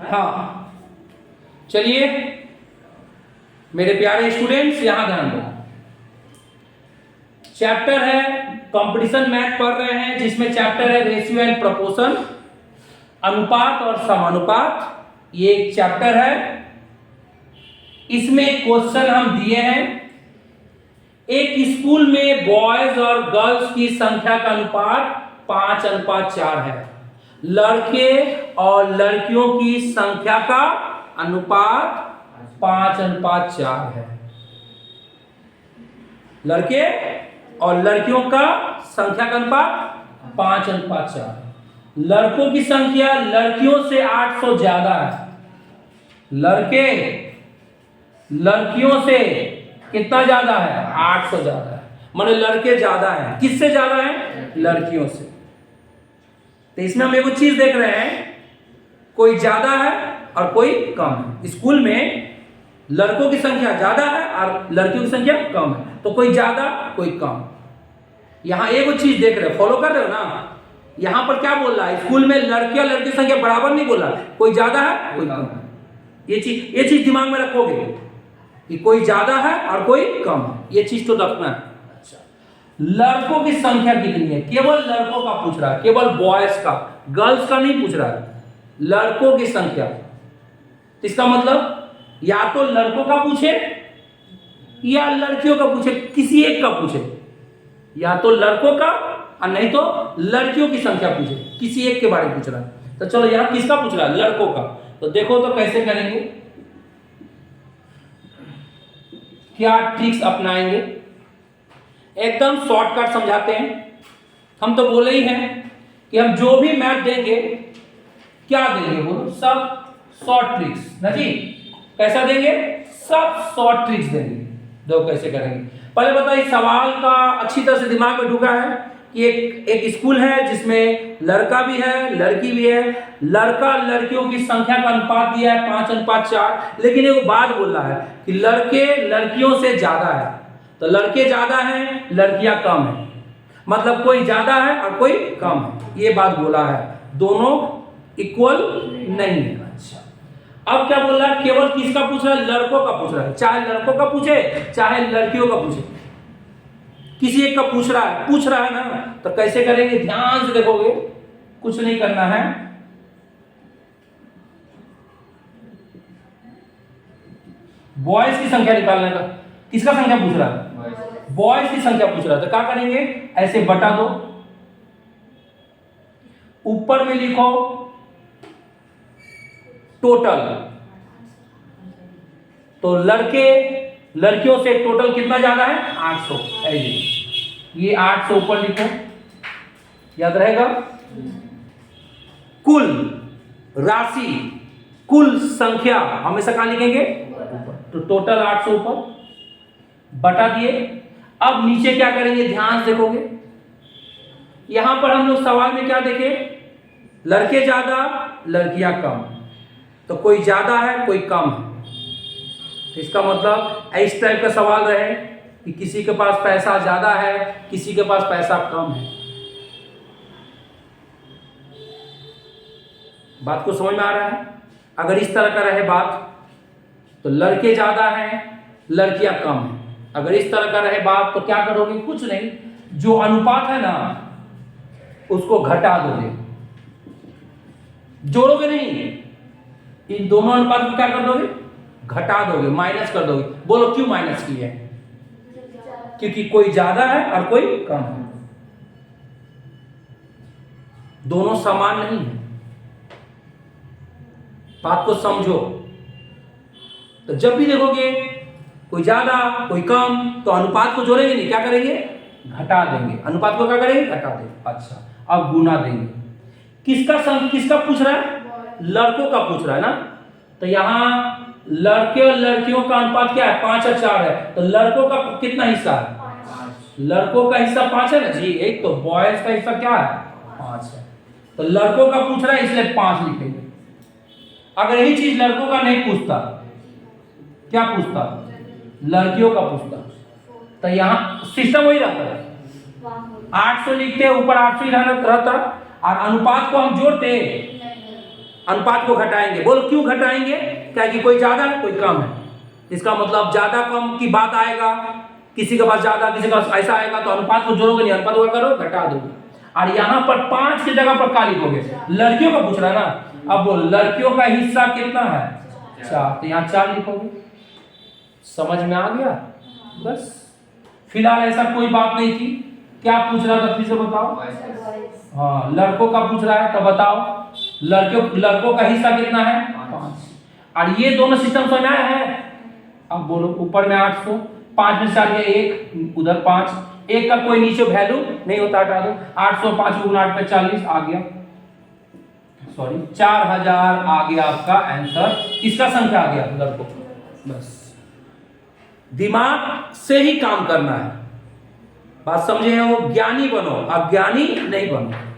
हाँ, चलिए मेरे प्यारे स्टूडेंट्स यहां ध्यान दो। चैप्टर है कंपटीशन मैथ पढ़ रहे हैं, जिसमें चैप्टर है रेशियो एंड प्रोपोर्शन, अनुपात और समानुपात। ये एक चैप्टर है। इसमें क्वेश्चन हम दिए हैं, एक स्कूल में बॉयज और गर्ल्स की संख्या का अनुपात 5:4 है। लड़के और लड़कियों की संख्या का अनुपात 5:4 है। लड़के और लड़कियों का संख्या का अनुपात 5:4 है। लड़कों की संख्या लड़कियों से 800 ज्यादा है। लड़के लड़कियों से कितना ज्यादा है? 800 ज्यादा है। माने लड़के ज्यादा हैं। किससे ज्यादा है? लड़कियों से। तो इसमें हम एक चीज देख रहे हैं, कोई ज्यादा है और कोई कम है। स्कूल में लड़कों की संख्या ज्यादा है और लड़कियों की संख्या कम है, तो कोई ज्यादा कोई कम। यहां एक चीज देख रहे हो, फॉलो कर रहे हो ना? यहां पर क्या बोल रहा है? स्कूल में लड़के और लड़की की संख्या बराबर नहीं बोला, कोई ज्यादा है कोई कम है। ये चीज दिमाग में रखोगे कि कोई ज्यादा है और कोई कम है। ये चीज तो रखना है। अच्छा, लड़कों की संख्या कितनी है? केवल लड़कों का पूछ रहा है, केवल बॉयज का, गर्ल्स का नहीं पूछ रहा है। लड़कों की संख्या, इसका मतलब या तो लड़कों का पूछे या लड़कियों का पूछे, किसी एक का पूछे। या तो लड़कों का और नहीं तो लड़कियों की संख्या पूछे, किसी एक के बारे में पूछ रहा है। तो चलो यहां किसका पूछ रहा है? लड़कों का। तो देखो तो कैसे करेंगे, क्या ट्रिक्स अपनाएंगे। एकदम शॉर्टकट समझाते हैं। हम तो बोले ही हैं कि हम जो भी मैथ देंगे, क्या देंगे बोलो? सब शॉर्ट ट्रिक्स ना जी। कैसा देंगे? सब शॉर्ट ट्रिक्स देंगे। दो कैसे करेंगे, पहले बताइए। सवाल का अच्छी तरह से दिमाग में ढुका है कि एक स्कूल है जिसमें लड़का भी है लड़की भी है। लड़का लड़कियों की संख्या का अनुपात दिया है 5:4, लेकिन एक बात बोल रहा है कि लड़के लड़कियों से ज्यादा है। तो लड़के ज्यादा हैं, लड़कियां कम है, मतलब कोई ज्यादा है और कोई कम है। ये बात बोला है, दोनों इक्वल नहीं है। अच्छा, अब क्या बोल रहा है? केवल किसका पूछ रहा है? लड़कों का पूछ रहा है। चाहे लड़कों का पूछे चाहे लड़कियों का पूछे, किसी एक का पूछ रहा है ना। तो कैसे करेंगे? ध्यान से देखोगे, कुछ नहीं करना है। बॉयज की संख्या निकालने का। किसका संख्या पूछ रहा है? बॉयज की संख्या पूछ रहा है। तो क्या करेंगे? ऐसे बटा दो, ऊपर में लिखो टोटल। तो लड़के लड़कियों से टोटल कितना ज्यादा है? 800 है। ये 800 ऊपर लिखो, याद रहेगा। कुल राशि, कुल संख्या हमेशा कहां लिखेंगे? ऊपर। तो टोटल 800 ऊपर बटा दिए। अब नीचे क्या करेंगे? ध्यान से देखोगे, यहां पर हम लोग सवाल में क्या देखे? लड़के ज्यादा लड़कियां कम। तो कोई ज्यादा है कोई कम है। तो इसका मतलब इस टाइप का सवाल रहे कि किसी के पास पैसा ज्यादा है, किसी के पास पैसा कम है। बात को समझ में आ रहा है? अगर इस तरह का रहे बात तो लड़के ज्यादा हैं लड़कियां कम हैं। अगर इस तरह का रहे बात तो क्या करोगे? कुछ नहीं, जो अनुपात है ना उसको घटा दोगे, जोड़ोगे नहीं। इन दोनों अनुपात को क्या कर दोगे? घटा दोगे, माइनस कर दोगे। बोलो क्यों माइनस की है? क्योंकि कोई ज्यादा है और कोई कम है, दोनों समान नहीं है। बात को समझो। तो जब भी देखोगे कोई ज्यादा कोई कम, तो अनुपात को जोड़ेंगे नहीं, क्या करेंगे? घटा देंगे। अनुपात को क्या करेंगे? घटा देंगे। अच्छा, अब गुना देंगे। किसका पूछ रहा है? लड़कों का पूछ रहा है ना। तो यहां लड़के और लड़कियों का अनुपात क्या है? 5:4 है। तो लड़कों का कितना हिस्सा है? 5। लड़कों का हिस्सा 5 है ना जी। एक तो बॉयज का हिस्सा क्या है? 5 है। तो लड़कों का पूछ रहा है इसलिए 5 लिखेंगे। अगर यही चीज लड़कों का नहीं पूछता, क्या पूछता? लड़कियों का पूछता, तो यहां सिस्टम वही रहता है। 800 लिखते ऊपर 800 ही रहता, और अनुपात को हम जोड़ते अनुपात को घटाएंगे। बोलो क्यों घटाएंगे? क्या कि कोई ज्यादा है कोई कम है, इसका मतलब ज्यादा कम की बात आएगा, किसी के पास ज्यादा किसी के पास ऐसा आएगा तो अनुपात को जोड़ोगे नहीं, अनुपात को करो घटा दोगे। और यहाँ पर 5 की जगह पर क्या लिखोगे? लड़कियों का पूछ रहा है ना, अब बोल लड़कियों का हिस्सा कितना है? 4, तो यहाँ 4 लिखोगे। समझ में आ गया? बस फिलहाल ऐसा कोई बात नहीं थी। क्या पूछ रहा था फिर से बताओ? हाँ, लड़कों का पूछ रहा है तो बताओ लड़कों का हिस्सा कितना है? 5। और ये दोनों सिस्टम समझ आया है? अब बोलो ऊपर में 800, 5 में 4 गया 1, उधर 5, 1 का कोई नीचे वैल्यू नहीं होता, हटा दो। 800 5 गुना 8 पे 40 आ गया, सॉरी 4000 आ गया आपका आंसर। किसका संख्या आ गया? लड़कों। बस दिमाग से ही काम करना है, बात समझे हो? ज्ञानी बनो, अज्ञानी नहीं बनो।